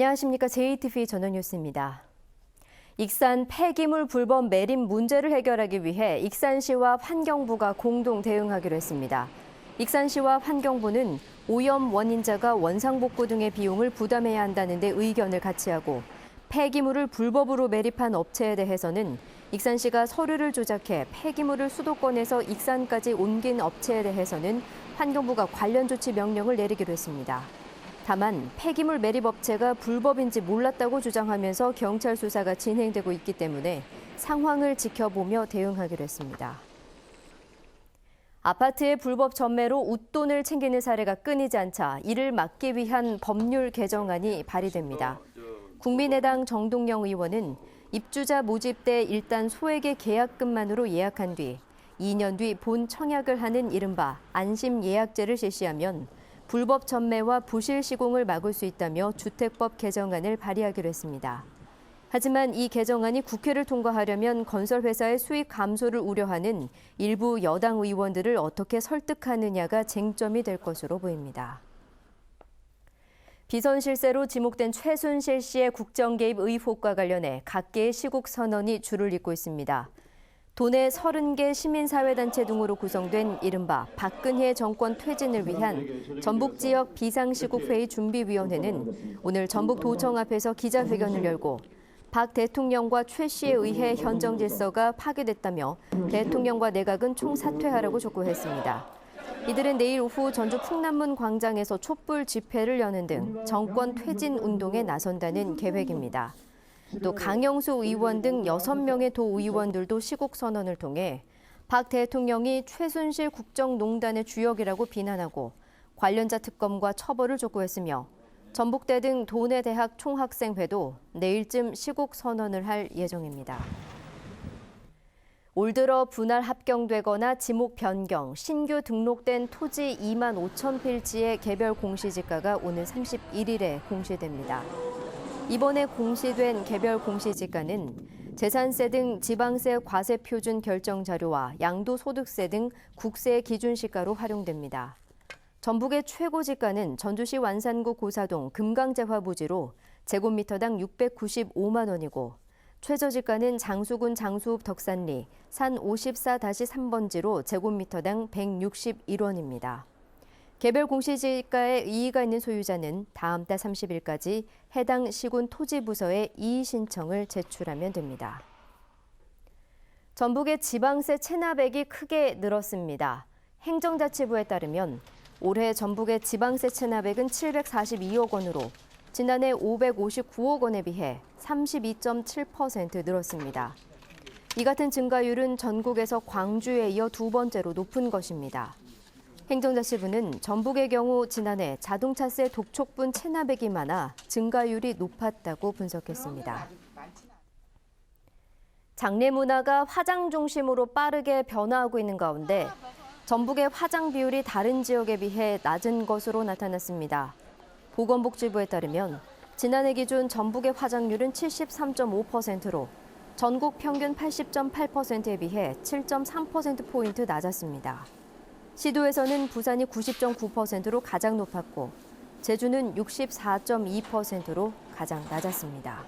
안녕하십니까. JTV 전원뉴스입니다. 익산 폐기물 불법 매립 문제를 해결하기 위해 익산시와 환경부가 공동 대응하기로 했습니다. 익산시와 환경부는 오염 원인자가 원상복구 등의 비용을 부담해야 한다는 데 의견을 같이 하고 폐기물을 불법으로 매립한 업체에 대해서는 익산시가 서류를 조작해 폐기물을 수도권에서 익산까지 옮긴 업체에 대해서는 환경부가 관련 조치 명령을 내리기로 했습니다. 다만 폐기물 매립 업체가 불법인지 몰랐다고 주장하면서 경찰 수사가 진행되고 있기 때문에 상황을 지켜보며 대응하기로 했습니다. 아파트의 불법 전매로 웃돈을 챙기는 사례가 끊이지 않자 이를 막기 위한 법률 개정안이 발의됩니다. 국민의당 정동영 의원은 입주자 모집 때 일단 소액의 계약금만으로 예약한 뒤 2년 뒤 본 청약을 하는 이른바 안심예약제를 실시하면 불법 전매와 부실 시공을 막을 수 있다며 주택법 개정안을 발의하기로 했습니다. 하지만 이 개정안이 국회를 통과하려면 건설회사의 수익 감소를 우려하는 일부 여당 의원들을 어떻게 설득하느냐가 쟁점이 될 것으로 보입니다. 비선 실세로 지목된 최순실 씨의 국정 개입 의혹과 관련해 각계의 시국 선언이 줄을 잇고 있습니다. 도내 30개 시민사회단체 등으로 구성된 이른바 박근혜 정권 퇴진을 위한 전북지역 비상시국회의 준비위원회는 오늘 전북도청 앞에서 기자회견을 열고 박 대통령과 최 씨에 의해 현정 질서가 파괴됐다며 대통령과 내각은 총사퇴하라고 촉구했습니다. 이들은 내일 오후 전주 풍남문 광장에서 촛불 집회를 여는 등 정권 퇴진 운동에 나선다는 계획입니다. 또 강영수 의원 등 6명의 도의원들도 시국선언을 통해 박 대통령이 최순실 국정농단의 주역이라고 비난하고 관련자 특검과 처벌을 촉구했으며 전북대 등 도내 대학 총학생회도 내일쯤 시국선언을 할 예정입니다. 올 들어 분할 합경되거나 지목 변경, 신규 등록된 토지 2만 5천 필지의 개별 공시지가가 오늘 31일에 공시됩니다. 이번에 공시된 개별 공시지가는 재산세 등 지방세 과세 표준 결정 자료와 양도소득세 등 국세 기준 시가로 활용됩니다. 전북의 최고지가는 전주시 완산구 고사동 금강재화 부지로 제곱미터당 695만 원이고 최저지가는 장수군 장수읍 덕산리 산 54-3번지로 제곱미터당 161원입니다. 개별 공시지가에 이의가 있는 소유자는 다음 달 30일까지 해당 시군 토지부서에 이의 신청을 제출하면 됩니다. 전북의 지방세 체납액이 크게 늘었습니다. 행정자치부에 따르면 올해 전북의 지방세 체납액은 742억 원으로 지난해 559억 원에 비해 32.7% 늘었습니다. 이 같은 증가율은 전국에서 광주에 이어 두 번째로 높은 것입니다. 행정자치부는 전북의 경우 지난해 자동차세 독촉분 체납액이 많아 증가율이 높았다고 분석했습니다. 장례 문화가 화장 중심으로 빠르게 변화하고 있는 가운데 전북의 화장 비율이 다른 지역에 비해 낮은 것으로 나타났습니다. 보건복지부에 따르면 지난해 기준 전북의 화장률은 73.5%로 전국 평균 80.8%에 비해 7.3%포인트 낮았습니다. 시도에서는 부산이 90.9%로 가장 높았고 제주는 64.2%로 가장 낮았습니다.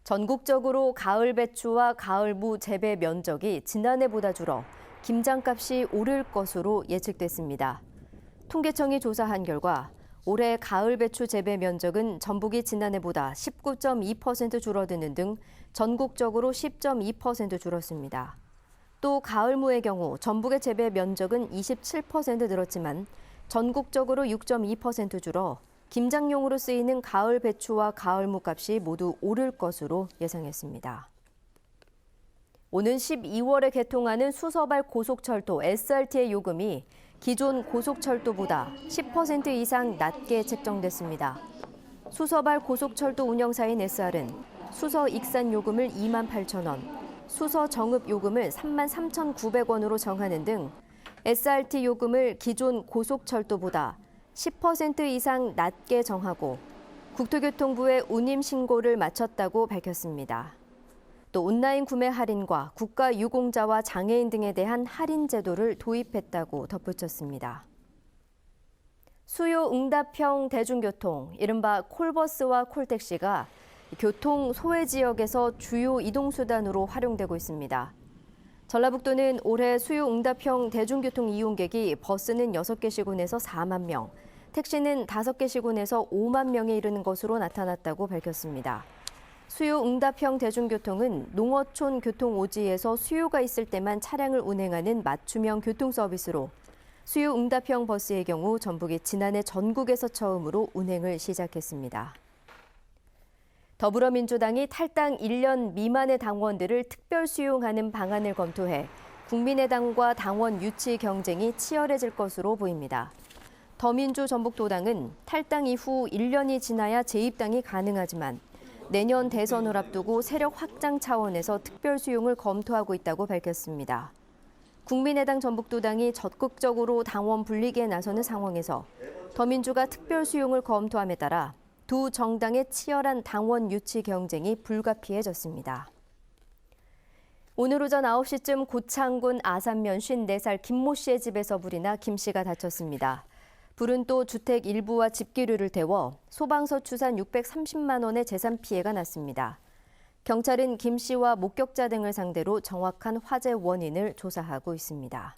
전국적으로 가을 배추와 가을무 재배 면적이 지난해보다 줄어 김장값이 오를 것으로 예측됐습니다. 통계청이 조사한 결과 올해 가을 배추 재배 면적은 전북이 지난해보다 19.2% 줄어드는 등 전국적으로 10.2% 줄었습니다. 또 가을무의 경우 전북의 재배 면적은 27% 늘었지만 전국적으로 6.2% 줄어 김장용으로 쓰이는 가을 배추와 가을무 값이 모두 오를 것으로 예상했습니다. 오는 12월에 개통하는 수서발 고속철도 SRT의 요금이 기존 고속철도보다 10% 이상 낮게 책정됐습니다. 수서발 고속철도 운영사인 SR은 수서 익산 요금을 2만 8천 원, 수서 정읍 요금을 3만 3,900원으로 정하는 등 SRT 요금을 기존 고속철도보다 10% 이상 낮게 정하고 국토교통부에 운임 신고를 마쳤다고 밝혔습니다. 또 온라인 구매 할인과 국가 유공자와 장애인 등에 대한 할인 제도를 도입했다고 덧붙였습니다. 수요응답형 대중교통, 이른바 콜버스와 콜택시가 교통 소외 지역에서 주요 이동수단으로 활용되고 있습니다. 전라북도는 올해 수요응답형 대중교통 이용객이 버스는 6개 시군에서 4만 명, 택시는 5개 시군에서 5만 명에 이르는 것으로 나타났다고 밝혔습니다. 수요응답형 대중교통은 농어촌 교통오지에서 수요가 있을 때만 차량을 운행하는 맞춤형 교통 서비스로 수요응답형 버스의 경우 전북이 지난해 전국에서 처음으로 운행을 시작했습니다. 더불어민주당이 탈당 1년 미만의 당원들을 특별 수용하는 방안을 검토해 국민의당과 당원 유치 경쟁이 치열해질 것으로 보입니다. 더민주 전북도당은 탈당 이후 1년이 지나야 재입당이 가능하지만 내년 대선을 앞두고 세력 확장 차원에서 특별 수용을 검토하고 있다고 밝혔습니다. 국민의당 전북도당이 적극적으로 당원 분리기에 나서는 상황에서 더민주가 특별 수용을 검토함에 따라 두 정당의 치열한 당원 유치 경쟁이 불가피해졌습니다. 오늘 오전 9시쯤 고창군 아산면 54살 김모 씨의 집에서 불이 나 김 씨가 다쳤습니다. 불은 또 주택 일부와 집기류를 태워 소방서 추산 630만 원의 재산 피해가 났습니다. 경찰은 김 씨와 목격자 등을 상대로 정확한 화재 원인을 조사하고 있습니다.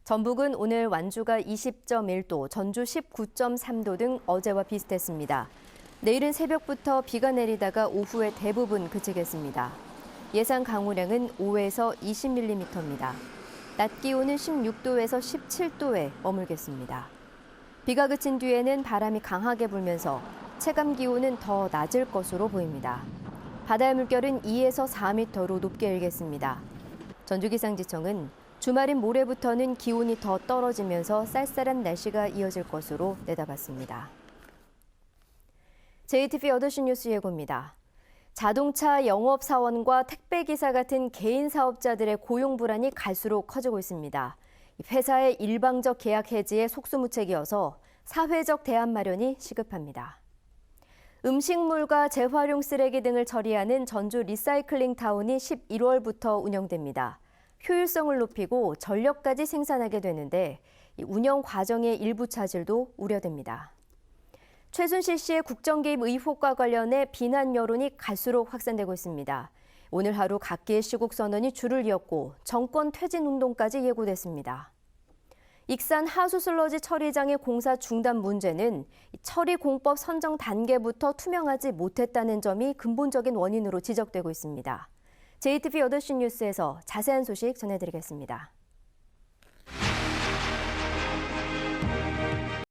전북은 오늘 완주가 20.1도, 전주 19.3도 등 어제와 비슷했습니다. 내일은 새벽부터 비가 내리다가 오후에 대부분 그치겠습니다. 예상 강우량은 5에서 20mm입니다. 낮 기온은 16도에서 17도에 머물겠습니다. 비가 그친 뒤에는 바람이 강하게 불면서 체감 기온은 더 낮을 것으로 보입니다. 바다의 물결은 2에서 4m로 높게 일겠습니다. 전주기상지청은 주말인 모레부터는 기온이 더 떨어지면서 쌀쌀한 날씨가 이어질 것으로 내다봤습니다. JTBC 8시 뉴스 예고입니다. 자동차 영업사원과 택배기사 같은 개인 사업자들의 고용 불안이 갈수록 커지고 있습니다. 회사의 일방적 계약 해지에 속수무책이어서 사회적 대안 마련이 시급합니다. 음식물과 재활용 쓰레기 등을 처리하는 전주 리사이클링 타운이 11월부터 운영됩니다. 효율성을 높이고 전력까지 생산하게 되는데 운영 과정의 일부 차질도 우려됩니다. 최순실 씨의 국정 개입 의혹과 관련해 비난 여론이 갈수록 확산되고 있습니다. 오늘 하루 각계의 시국 선언이 줄을 이었고 정권 퇴진 운동까지 예고됐습니다. 익산 하수슬러지 처리장의 공사 중단 문제는 처리 공법 선정 단계부터 투명하지 못했다는 점이 근본적인 원인으로 지적되고 있습니다. JTBC 8시 뉴스에서 자세한 소식 전해드리겠습니다.